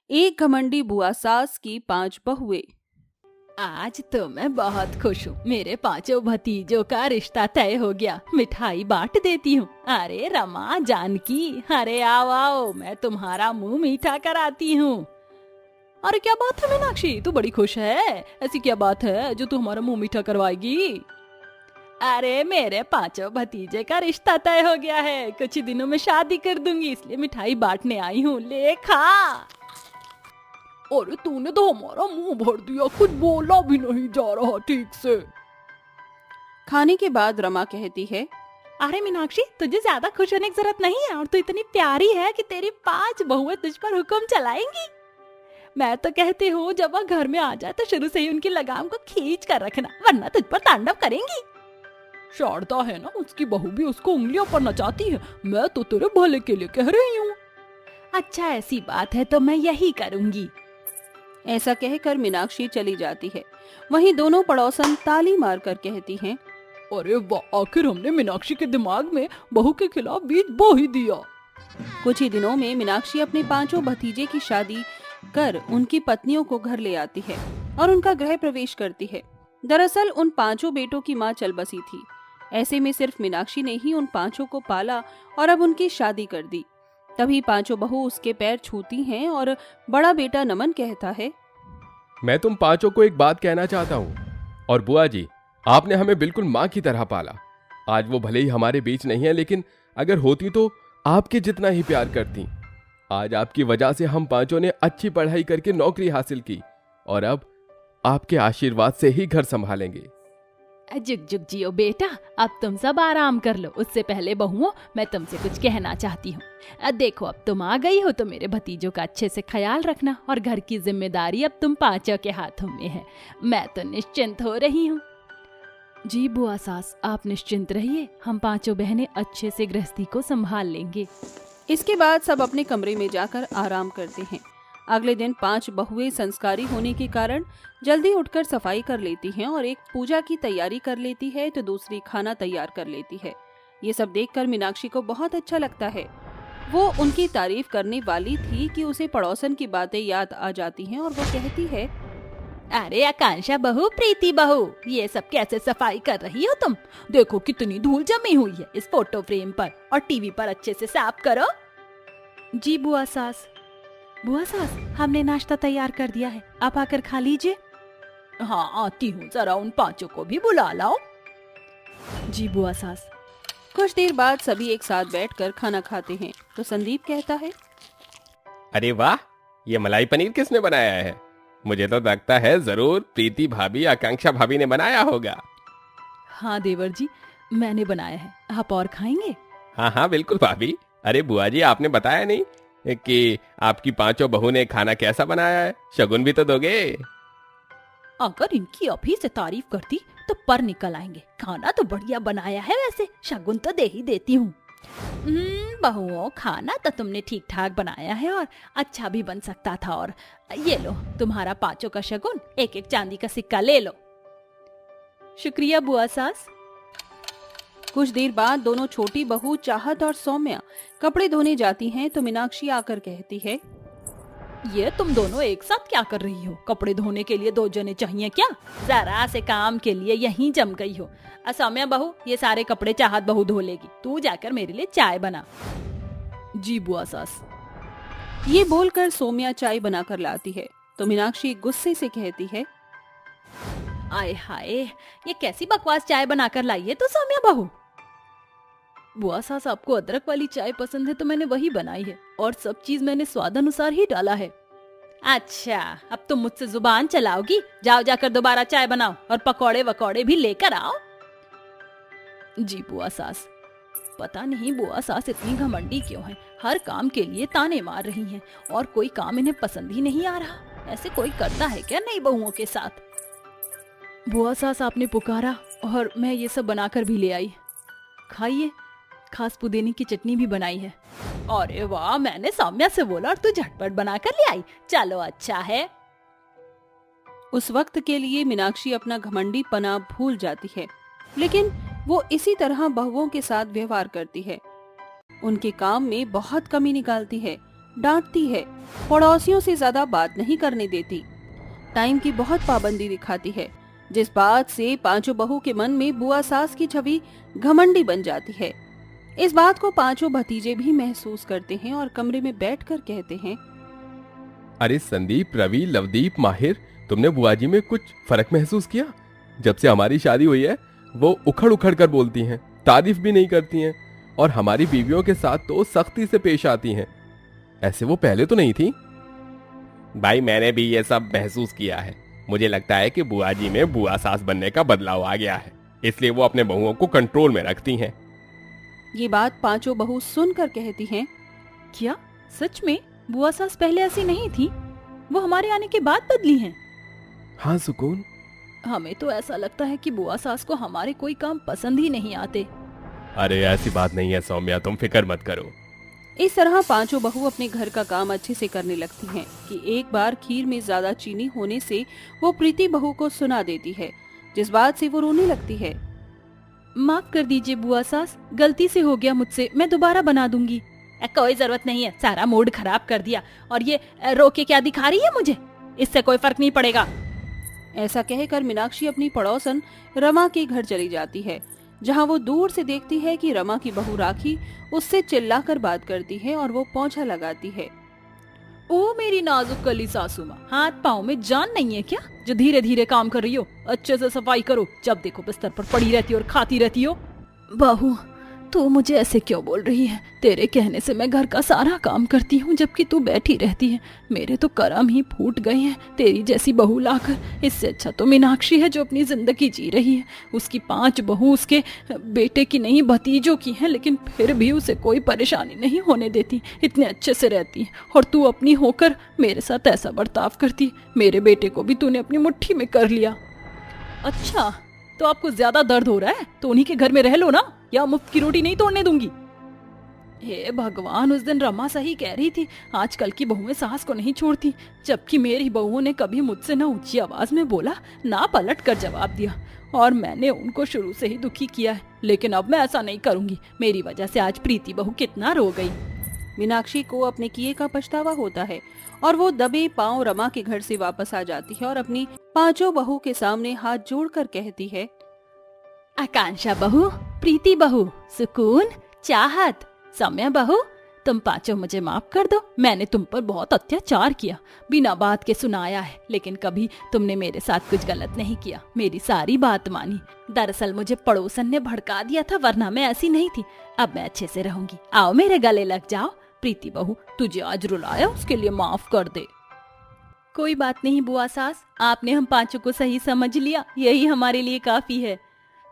एक घमंडी बुआ सास की 5 बहुएं। आज तो मैं बहुत खुश हूँ। मेरे पांचों भतीजों का रिश्ता तय हो गया। मिठाई बांट देती हूँ। अरे रमा, जानकी, अरे आओ आओ, मैं तुम्हारा मुंह मीठा कराती हूँ। अरे क्या बात है मीनाक्षी, तू बड़ी खुश है। ऐसी क्या बात है जो तू हमारा मुंह मीठा करवाएगी? अरे मेरे पांचों भतीजे का रिश्ता तय हो गया है। कुछ ही दिनों में शादी कर दूंगी, इसलिए मिठाई बांटने आई हूँ। ले खा। अरे तूने तो हमारा मुंह भर दिया, कुछ बोला भी नहीं जा रहा ठीक से। खाने के बाद रमा कहती है, अरे मीनाक्षी, तुझे ज्यादा खुश होने की जरूरत नहीं है, और तू इतनी प्यारी है कि तेरी 5 बहुएं तुझ पर हुक्म चलाएंगी। मैं तो कहती हूँ जब वह घर में आ जाए तो शुरू से ही उनकी लगाम को खींच कर रखना, वरना तुझ पर तांडव करेंगी। शारदा है ना, उसकी बहू भी उसको उंगलियों पर नचाती है। मैं तो तेरे भले के लिए कह रही हूँ। अच्छा ऐसी बात है तो मैं यही करूँगी। ऐसा कहकर मीनाक्षी चली जाती है। वहीं दोनों पड़ोसन ताली मारकर कहती हैं, अरे वाह, आखिर हमने मीनाक्षी के दिमाग में बहू के खिलाफ बीज बो ही दिया। कुछ ही दिनों में मीनाक्षी अपने 5 भतीजे की शादी कर उनकी पत्नियों को घर ले आती है और उनका गृह प्रवेश करती है। दरअसल उन 5 बेटों की मां चल बसी थी। ऐसे में सिर्फ मीनाक्षी ने ही उन 5 को पाला और अब उनकी शादी कर दी। तभी 5 बहू उसके पैर छूती हैं और बड़ा बेटा नमन कहता है, मैं तुम 5 को एक बात कहना चाहता हूँ। और बुआ जी, आपने हमें बिल्कुल माँ की तरह पाला। आज वो भले ही हमारे बीच नहीं है, लेकिन अगर होती तो आपके जितना ही प्यार करती। आज आपकी वजह से हम 5 ने अच्छी पढ़ाई करके नौकरी हासिल की और अब आपके आशीर्वाद से ही घर संभालेंगे। जुग जुग जियो बेटा, अब तुम सब आराम कर लो। उससे पहले बहुओं, मैं तुमसे कुछ कहना चाहती हूँ। देखो, अब तुम आ गई हो तो मेरे भतीजों का अच्छे से ख्याल रखना, और घर की जिम्मेदारी अब तुम 5 के हाथों में है। मैं तो निश्चिंत हो रही हूँ। जी बुआ सास, आप निश्चिंत रहिए, हम 5 बहनें अच्छे से गृहस्थी को संभाल लेंगे। इसके बाद सब अपने कमरे में जाकर आराम करते हैं। अगले दिन 5 बहुएं संस्कारी होने के कारण जल्दी उठकर सफाई कर लेती हैं और एक पूजा की तैयारी कर लेती है तो दूसरी खाना तैयार कर लेती है। ये सब देखकर मीनाक्षी को बहुत अच्छा लगता है। वो उनकी तारीफ करने वाली थी कि उसे पड़ोसन की बातें याद आ जाती हैं और वो कहती है, अरे आकांक्षा बहू, प्रीति बहू, ये सब कैसे सफाई कर रही हो तुम? देखो कितनी धूल जमी हुई है इस फोटो फ्रेम पर, और टीवी पर अच्छे से साफ करो। जी बुआ सास। बुआ सास, हमने नाश्ता तैयार कर दिया है, आप आकर खा लीजिए। हाँ आती हूँ, जरा उन 5 को भी बुला लाओ। जी बुआ सास। कुछ देर बाद सभी एक साथ बैठकर खाना खाते हैं तो संदीप कहता है, अरे वाह, ये मलाई पनीर किसने बनाया है? मुझे तो लगता है जरूर प्रीति भाभी, आकांक्षा भाभी ने बनाया होगा। हाँ देवर जी, मैंने बनाया है। आप और खाएंगे? हाँ हाँ बिल्कुल भाभी। अरे बुआ जी, आपने बताया नहीं कि आपकी 5 बहू ने खाना कैसा बनाया है? शगुन भी तो दोगे। अगर इनकी अभी से तारीफ करती तो पर निकल आएंगे। खाना तो बढ़िया बनाया है, वैसे शगुन तो दे ही देती हूँ। बहुओं, खाना तो तुमने ठीक ठाक बनाया है और अच्छा भी बन सकता था। और ये लो तुम्हारा 5 का शगुन, एक एक चांदी का सिक्का ले लो। शुक्रिया बुआ सास। कुछ देर बाद दोनों छोटी बहू चाहत और सौम्या कपड़े धोने जाती हैं तो मीनाक्षी आकर कहती है, ये तुम दोनों एक साथ क्या कर रही हो? कपड़े धोने के लिए 2 जने चाहिए क्या? जरा से काम के लिए यहीं जम गई हो। सौम्या बहू, ये सारे कपड़े चाहत बहू धो लेगी, तू जाकर मेरे लिए चाय बना। जी बुआ सास। ये बोलकर सौम्या चाय बनाकर लाती है तो मीनाक्षी गुस्से से कहती है, आय हाय, ये कैसी बकवास चाय बनाकर लाई है तो सौम्या बहू? बुआ सास, आपको अदरक वाली चाय पसंद है तो मैंने वही बनाई है, और सब चीज मैंने स्वाद अनुसार ही डाला है। अच्छा, अब तुम मुझसे जुबान चलाओगी? जाओ जाकर दोबारा चाय बनाओ और पकौड़े वकौड़े भी लेकर आओ। जी बुआ सास। पता नहीं बुआ सास इतनी घमंडी क्यों है, हर काम के लिए ताने मार रही हैं और कोई काम इन्हें पसंद ही नहीं आ रहा। ऐसे कोई करता है क्या नई बहुओं के साथ? बुआ सास, आपने पुकारा और मैं ये सब बनाकर भी ले आई। खाइए, खास पुदीने की चटनी भी बनाई है। अरे वाह, मैंने सौम्या से बोला और तू झटपट बनाकर ले आई। चलो अच्छा है। उस वक्त के लिए मीनाक्षी अपना घमंडी पना भूल जाती है, लेकिन वो इसी तरह बहुओं के साथ व्यवहार करती है। उनके काम में बहुत कमी निकालती है डांटती है, पड़ोसियों से ज्यादा बात नहीं करने देती, टाइम की बहुत पाबंदी दिखाती है, जिस बात से पांचों बहू के मन में बुआ सास की छवि घमंडी बन जाती है। इस बात को पांचों भतीजे भी महसूस करते हैं और कमरे में बैठकर कहते हैं, अरे संदीप, रवि, लवदीप, माहिर, तुमने बुआ जी में कुछ फर्क महसूस किया? जब से हमारी शादी हुई है वो उखड़ उखड़ कर बोलती हैं, तारीफ भी नहीं करती हैं और हमारी बीवियों के साथ तो सख्ती से पेश आती हैं। ऐसे वो पहले तो नहीं थी। भाई, मैंने भी ये सब महसूस किया है। मुझे लगता है कि बुआ जी में बुआ सास बनने का बदलाव आ गया है, इसलिए वो अपने बहुओं को कंट्रोल में रखती हैं। ये बात पांचों बहू सुनकर कहती हैं, क्या सच में बुआ सास पहले ऐसी नहीं थी? वो हमारे आने के बाद बदली हैं। हाँ सुकून, हमें तो ऐसा लगता है कि बुआ सास को हमारे कोई काम पसंद ही नहीं आते। अरे ऐसी बात नहीं है सौम्या, तुम फिक्र मत करो। इस तरह पांचों बहू अपने घर का काम अच्छे से करने लगती हैं कि एक बार खीर में ज्यादा चीनी होने से वो प्रीति बहू को सुना देती है, जिस बात से वो रोने लगती है। माफ कर दीजिए बुआ सास, गलती से हो गया मुझसे, मैं दोबारा बना दूंगी। कोई जरूरत नहीं है, सारा मूड खराब कर दिया। और ये रोके क्या दिखा रही है मुझे? इससे कोई फर्क नहीं पड़ेगा। ऐसा कहकर मीनाक्षी अपनी पड़ोसन रमा के घर चली जाती है, जहां वो दूर से देखती है कि रमा की बहू राखी उससे चिल्लाकर बात करती है और वो पोंछा लगाती है। ओ मेरी नाजुक कली सासू माँ, हाथ पाँव में जान नहीं है क्या जो धीरे धीरे काम कर रही हो? अच्छे से सफाई करो, जब देखो बिस्तर पर पड़ी रहती हो और खाती रहती हो। बहू, तू मुझे ऐसे क्यों बोल रही है? तेरे कहने से मैं घर का सारा काम करती हूँ जबकि तू बैठी रहती है। मेरे तो करम ही फूट गए हैं तेरी जैसी बहू लाकर। इससे अच्छा तो मीनाक्षी है जो अपनी जिंदगी जी रही है। उसकी 5 बहू उसके बेटे की नहीं भतीजों की हैं, लेकिन फिर भी उसे कोई परेशानी नहीं होने देती, इतने अच्छे से रहती है। और तू अपनी होकर मेरे साथ ऐसा बर्ताव करती। मेरे बेटे को भी तूने अपनी मुट्ठी में कर लिया। अच्छा, तो आपको ज्यादा दर्द हो रहा है तो उन्हीं के घर में रह लो ना, या मुफ्त की रोटी नहीं तोड़ने दूंगी। हे भगवान, उस दिन रमा सही कह रही थी, आजकल की बहुएं सास को नहीं छोड़ती। जबकि मेरी बहुओं ने कभी मुझसे ना ऊंची आवाज में बोला, ना पलट कर जवाब दिया, और मैंने उनको शुरू से ही दुखी किया है। लेकिन अब मैं ऐसा नहीं करूंगी। मेरी वजह से आज प्रीति बहू कितना रो गई। मीनाक्षी को अपने किए का पछतावा होता है और वो दबे पांव रमा के घर से वापस आ जाती है और अपनी 5 बहू के सामने हाथ जोड़कर कहती है, आकांक्षा बहू, प्रीति बहू, सुकून, चाहत, सौम्या बहू, तुम 5 मुझे माफ कर दो। मैंने तुम पर बहुत अत्याचार किया, बिना बात के सुनाया है, लेकिन कभी तुमने मेरे साथ कुछ गलत नहीं किया, मेरी सारी बात मानी। दरअसल मुझे पड़ोसन ने भड़का दिया था, वरना मैं ऐसी नहीं थी। अब मैं अच्छे से रहूंगी। आओ मेरे गले लग जाओ। प्रीति बहू, तुझे आज रुलाया उसके लिए माफ कर दे। कोई बात नहीं बुआ सास, आपने हम 5 को सही समझ लिया, यही हमारे लिए काफी है।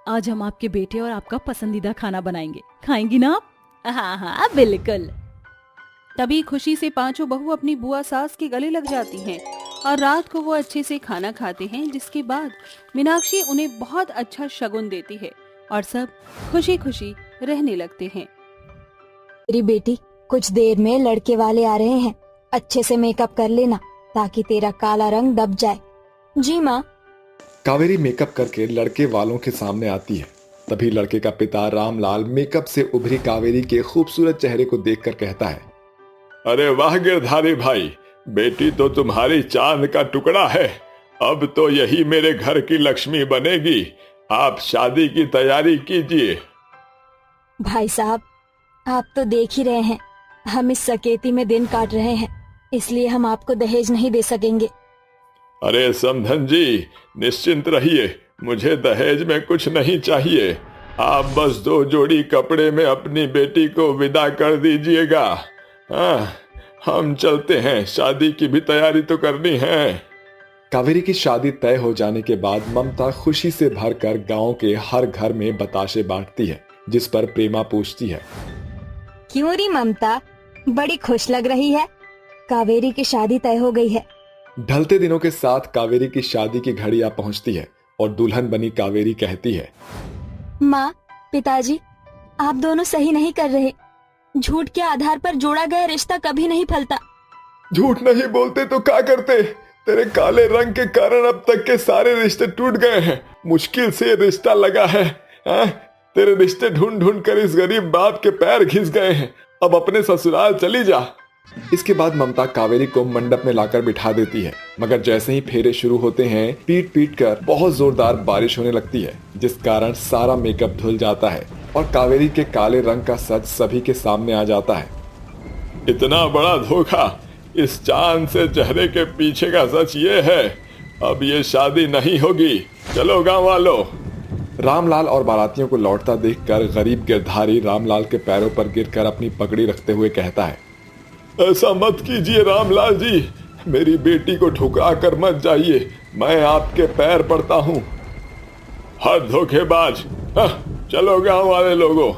आज हम आपके बेटे और आपका पसंदीदा खाना बनाएंगे, खाएंगी ना आप? हाँ हाँ बिल्कुल। तभी खुशी से 5 बहू अपनी बुआ सास के गले लग जाती हैं और रात को वो अच्छे से खाना खाते हैं, जिसके बाद मीनाक्षी उन्हें बहुत अच्छा शगुन देती है और सब खुशी खुशी रहने लगते हैं। मेरी बेटी, कुछ देर में लड़के वाले आ रहे हैं, अच्छे से मेकअप कर लेना ताकि तेरा काला रंग दब जाए। जी माँ। कावेरी मेकअप करके लड़के वालों के सामने आती है। तभी लड़के का पिता रामलाल मेकअप से उभरी कावेरी के खूबसूरत चेहरे को देखकर कहता है, अरे वाह गिरधारी भाई, बेटी तो तुम्हारी चांद का टुकड़ा है। अब तो यही मेरे घर की लक्ष्मी बनेगी। आप शादी की तैयारी कीजिए। भाई साहब, आप तो देख ही रहे हैं, हम इस सकेती में दिन काट रहे हैं, इसलिए हम आपको दहेज नहीं दे सकेंगे। अरे समधन जी, निश्चिंत रहिए, मुझे दहेज में कुछ नहीं चाहिए। आप बस 2 जोड़ी कपड़े में अपनी बेटी को विदा कर दीजिएगा। हाँ, हम चलते हैं, शादी की भी तैयारी तो करनी है। कावेरी की शादी तय हो जाने के बाद ममता खुशी से भरकर गांव के हर घर में बताशे बांटती है, जिस पर प्रेमा पूछती है, क्यों री ममता, बड़ी खुश लग रही है? कावेरी की शादी तय हो गई है। ढलते दिनों के साथ कावेरी की शादी की घड़ी आ पहुंचती है और दुल्हन बनी कावेरी कहती है, माँ, पिताजी, आप दोनों सही नहीं कर रहे। झूठ के आधार पर जोड़ा गया रिश्ता कभी नहीं फलता। झूठ नहीं बोलते तो क्या करते? तेरे काले रंग के कारण अब तक के सारे रिश्ते टूट गए हैं। मुश्किल से रिश्ता लगा है। तेरे रिश्ते ढूंढ ढूंढ कर इस गरीब बाप के पैर घिस गए हैं। अब अपने ससुराल चली जा। इसके बाद ममता कावेरी को मंडप में लाकर बिठा देती है, मगर जैसे ही फेरे शुरू होते हैं पीट पीट कर बहुत जोरदार बारिश होने लगती है, जिस कारण सारा मेकअप धुल जाता है और कावेरी के काले रंग का सच सभी के सामने आ जाता है। इतना बड़ा धोखा, इस चांद से चेहरे के पीछे का सच ये है, अब ये शादी नहीं होगी, चलो गांव वालों। रामलाल और बारातियों को लौटता देखकर गरीब गिरधारी रामलाल के पैरों पर गिरकर अपनी पगड़ी रखते हुए कहता है, ऐसा मत कीजिए रामलाल जी, मेरी बेटी को ठुकरा कर मत जाइए, मैं आपके पैर पड़ता हूँ। हद धोखेबाज, चलो गांव वाले लोगों।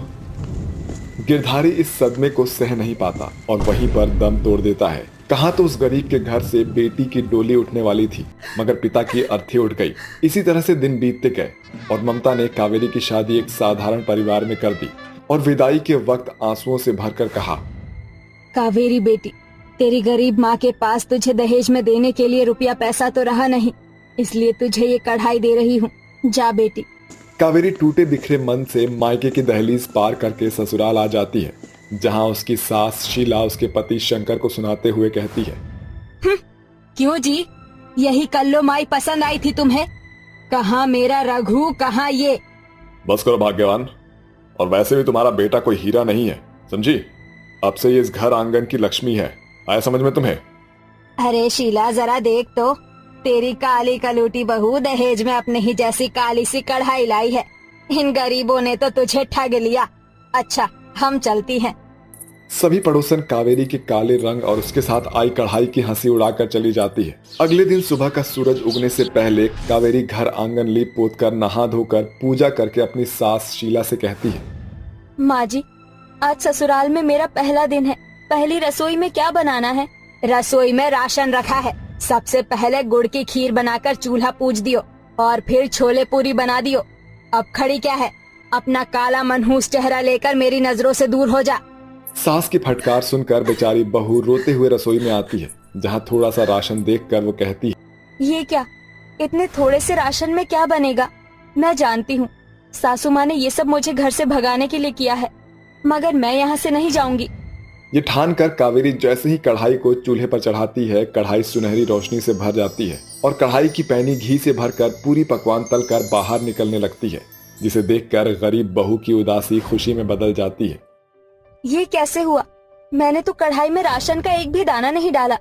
गिरधारी इस सदमे को सह नहीं पाता और वहीं पर दम तोड़ देता है। कहाँ तो उस गरीब के घर से बेटी की डोली उठने वाली थी, मगर पिता की अर्थी उठ गई। इसी तरह से दिन बीतते गए और ममता ने कावेरी की शादी एक साधारण परिवार में कर दी और विदाई के वक्त आंसुओं से भरकर कहा, कावेरी बेटी, तेरी गरीब माँ के पास तुझे दहेज में देने के लिए रुपया पैसा तो रहा नहीं, इसलिए तुझे ये कढ़ाई दे रही हूँ, जा बेटी। कावेरी टूटे बिखरे मन से मायके की दहलीज पार करके ससुराल आ जाती है, जहाँ उसकी सास शीला उसके पति शंकर को सुनाते हुए कहती है, क्यों जी, यही कल्लो माई पसंद आई थी तुम्हें? कहाँ मेरा रघु, कहाँ ये? बस करो भाग्यवान, और वैसे भी तुम्हारा बेटा कोई हीरा नहीं है, समझी? अब से ये इस घर आंगन की लक्ष्मी है, आया समझ में तुम्हें? अरे शीला, जरा देख तो, तेरी काली कलूटी बहू दहेज में अपने ही जैसी काली सी कढ़ाई लाई है। इन गरीबों ने तो तुझे ठग लिया। अच्छा, हम चलती हैं। सभी पड़ोसन कावेरी के काले रंग और उसके साथ आई कढ़ाई की हंसी उड़ाकर चली जाती है। अगले दिन सुबह का सूरज उगने से पहले कावेरी घर आंगन लीप पोत कर नहा धोकर पूजा करके अपनी सास शीला से कहती है, माँ जी, आज ससुराल में मेरा पहला दिन है। पहली रसोई में क्या बनाना है? रसोई में राशन रखा है। सबसे पहले गुड़ की खीर बनाकर चूल्हा पूज दियो और फिर छोले पूरी बना दियो। अब खड़ी क्या है? अपना काला मनहूस चेहरा लेकर मेरी नजरों से दूर हो जा। सास की फटकार सुनकर बेचारी बहू रोते हुए रसोई में आती है, जहाँ थोड़ा सा राशन देखकर वो कहती है, ये क्या, इतने थोड़े से राशन में क्या बनेगा? मैं जानती हूँ सासू माँ ने ये सब मुझे घर से भगाने के लिए किया है, मगर मैं यहाँ से नहीं जाऊंगी। ये ठान कर कावेरी जैसे ही कढ़ाई को चूल्हे पर चढ़ाती है, कढ़ाई सुनहरी रोशनी से भर जाती है और कढ़ाई की पैनी घी से भरकर पूरी पकवान तलकर बाहर निकलने लगती है, जिसे देखकर गरीब बहू की उदासी खुशी में बदल जाती है। ये कैसे हुआ? मैंने तो कढ़ाई में राशन का एक भी दाना नहीं डाला,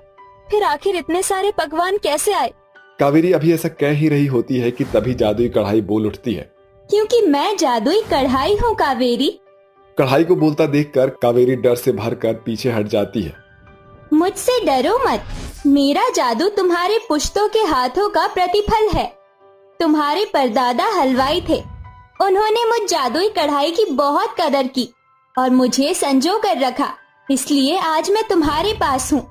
फिर आखिर इतने सारे पकवान कैसे आए? कावेरी अभी ऐसा कह ही रही होती है कि तभी जादुई कढ़ाई बोल उठती है, क्योंकि मैं जादुई कढ़ाई हूँ कावेरी। कढ़ाई को बोलता देखकर कावेरी डर से भरकर पीछे हट जाती है। मुझसे डरो मत, मेरा जादू तुम्हारे पुश्तों के हाथों का प्रतिफल है। तुम्हारे परदादा हलवाई थे, उन्होंने मुझ जादुई कढ़ाई की बहुत कदर की और मुझे संजो कर रखा, इसलिए आज मैं तुम्हारे पास हूँ।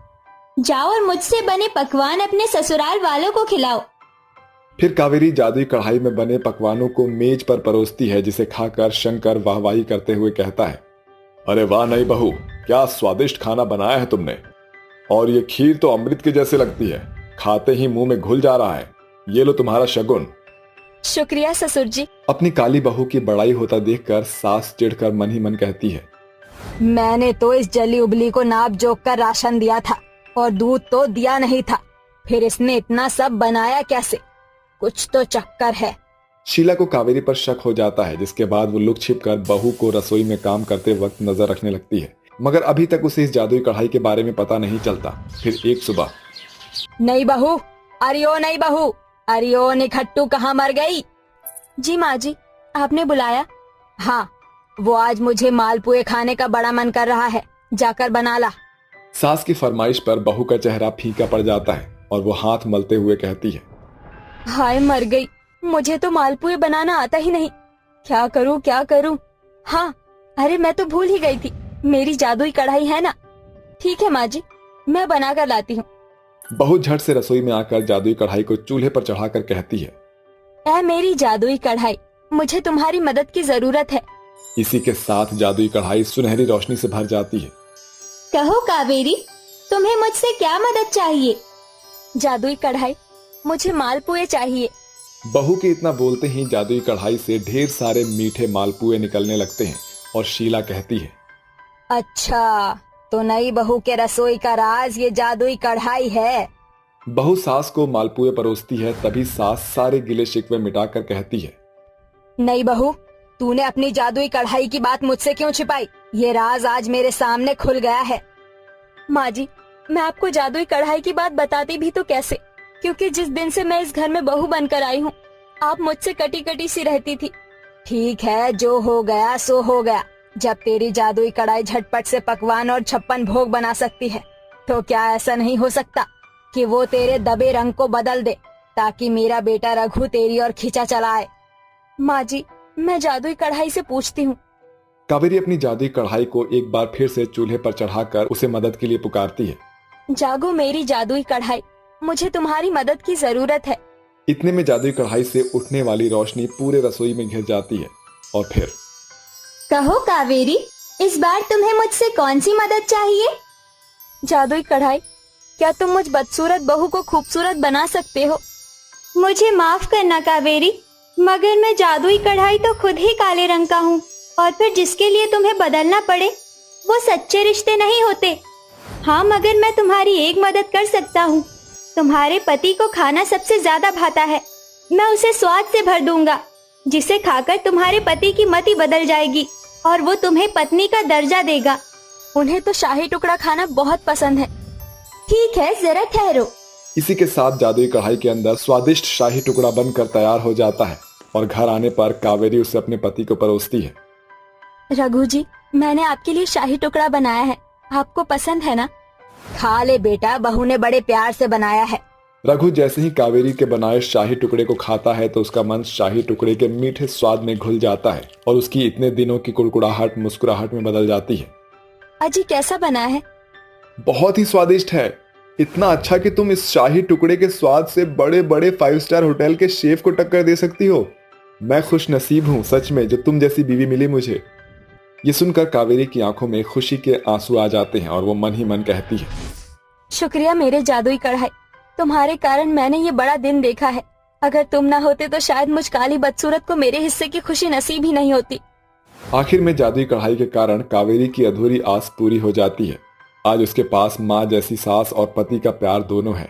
जाओ और मुझसे बने पकवान अपने ससुराल वालों को खिलाओ। फिर कावेरी जादुई कढ़ाई में बने पकवानों को मेज पर परोसती है, जिसे खाकर शंकर वाहवाही करते हुए कहता है, अरे वाह नई बहू, क्या स्वादिष्ट खाना बनाया है तुमने, और ये खीर तो अमृत के जैसे लगती है, खाते ही मुंह में घुल जा रहा है। ये लो तुम्हारा शगुन। शुक्रिया ससुर जी। अपनी काली बहू की बड़ाई होता देखकर सास चिढ़कर मन ही मन कहती है, मैंने तो इस जली उबली को नाप जोक कर राशन दिया था और दूध तो दिया नहीं था, फिर इसने इतना सब बनाया कैसे? कुछ तो चक्कर है। शीला को कावेरी पर शक हो जाता है, जिसके बाद वो लुक छिप कर बहू को रसोई में काम करते वक्त नजर रखने लगती है, मगर अभी तक उसे इस जादुई कढ़ाई के बारे में पता नहीं चलता। फिर एक सुबह, नई बहू, अरियो नई बहू, अरियो निखट्टू कहाँ मर गई? जी माँ जी, आपने बुलाया? हाँ, वो आज मुझे मालपुए खाने का बड़ा मन कर रहा है, जाकर बना ला। सास की फरमाइश पर बहू का चेहरा फीका पड़ जाता है और वो हाथ मलते हुए कहती है, हाय मर गई, मुझे तो मालपुए बनाना आता ही नहीं, क्या करूँ क्या करूँ? हाँ, अरे मैं तो भूल ही गई थी, मेरी जादुई कढ़ाई है ना। ठीक है माँ जी, मैं बना कर लाती हूँ। बहू झट से रसोई में आकर जादुई कढ़ाई को चूल्हे पर चढ़ाकर कहती है, ऐ मेरी जादुई कढ़ाई, मुझे तुम्हारी मदद की जरूरत है। इसी के साथ जादुई कढ़ाई सुनहरी रोशनी से भर जाती है। कहो कावेरी, तुम्हें मुझसे क्या मदद चाहिए? जादुई कढ़ाई, मुझे मालपुए चाहिए। बहू के इतना बोलते ही जादुई कढ़ाई से ढेर सारे मीठे मालपुए निकलने लगते हैं और शीला कहती है, अच्छा, तो नई बहू के रसोई का राज ये जादुई कढ़ाई है। बहू सास को मालपुए परोसती है, तभी सास सारे गिले शिकवे मिटाकर कहती है, नई बहू, तूने अपनी जादुई कढ़ाई की बात मुझसे क्यों छिपाई? ये राज आज मेरे सामने खुल गया है। माँ जी, मैं आपको जादुई कढ़ाई की बात बताती भी तो कैसे, क्योंकि जिस दिन से मैं इस घर में बहू बनकर आई हूँ, आप मुझसे कटी कटी सी रहती थी। ठीक है, जो हो गया सो हो गया। जब तेरी जादुई कढ़ाई झटपट से पकवान और 56 भोग बना सकती है, तो क्या ऐसा नहीं हो सकता कि वो तेरे दबे रंग को बदल दे, ताकि मेरा बेटा रघु तेरी ओर खींचा चलाए? माँ जी, मैं जादुई कढ़ाई से पूछती हूँ। कावेरी अपनी जादुई कढ़ाई को एक बार फिर से चूल्हे पर चढ़ाकर उसे मदद के लिए पुकारती है। जागो मेरी जादुई कढ़ाई, मुझे तुम्हारी मदद की जरूरत है। इतने में जादुई कढ़ाई से उठने वाली रोशनी पूरे रसोई में घिर जाती है और फिर कहो कावेरी, इस बार तुम्हें मुझसे कौन सी मदद चाहिए? जादुई कढ़ाई, क्या तुम मुझ बदसूरत बहू को खूबसूरत बना सकते हो? मुझे माफ करना कावेरी, मगर मैं जादुई कढ़ाई तो खुद ही काले रंग का हूँ, और फिर जिसके लिए तुम्हें बदलना पड़े वो सच्चे रिश्ते नहीं होते। हाँ, मगर मैं तुम्हारी एक मदद कर सकता हूँ। तुम्हारे पति को खाना सबसे ज्यादा भाता है, मैं उसे स्वाद से भर दूंगा, जिसे खाकर तुम्हारे पति की मति बदल जाएगी और वो तुम्हें पत्नी का दर्जा देगा। उन्हें तो शाही टुकड़ा खाना बहुत पसंद है। ठीक है, जरा ठहरो। इसी के साथ जादुई कढ़ाई के अंदर स्वादिष्ट शाही टुकड़ा बनकर तैयार हो जाता है और घर आने पर कावेरी उसे अपने पति को परोसती है। रघु जी, मैंने आपके लिए शाही टुकड़ा बनाया है, आपको पसंद है ना? खा ले बेटा, बहू ने बड़े प्यार से बनाया है। रघु जैसे ही कावेरी के बनाए शाही टुकड़े को खाता है तो उसका मन शाही टुकड़े के मीठे स्वाद में घुल जाता है और उसकी इतने दिनों की कुड़कुड़ाहट मुस्कुराहट में बदल जाती है। अजी, कैसा बना है? बहुत ही स्वादिष्ट है, इतना अच्छा कि तुम इस शाही टुकड़े के स्वाद से बड़े बड़े 5 स्टार होटल के शेफ को टक्कर दे सकती हो। मैं खुश नसीब हूँ सच में, जो तुम जैसी बीवी मिली मुझे। ये सुनकर कावेरी की आंखों में खुशी के आंसू आ जाते हैं और वो मन ही मन कहती है, शुक्रिया मेरे जादुई कढ़ाई, तुम्हारे कारण मैंने ये बड़ा दिन देखा है। अगर तुम ना होते तो शायद मुझ काली बदसूरत को मेरे हिस्से की खुशी नसीब ही नहीं होती। आखिर में जादुई कढ़ाई के कारण कावेरी की अधूरी आस पूरी हो जाती है। आज उसके पास माँ जैसी सास और पति का प्यार दोनों है।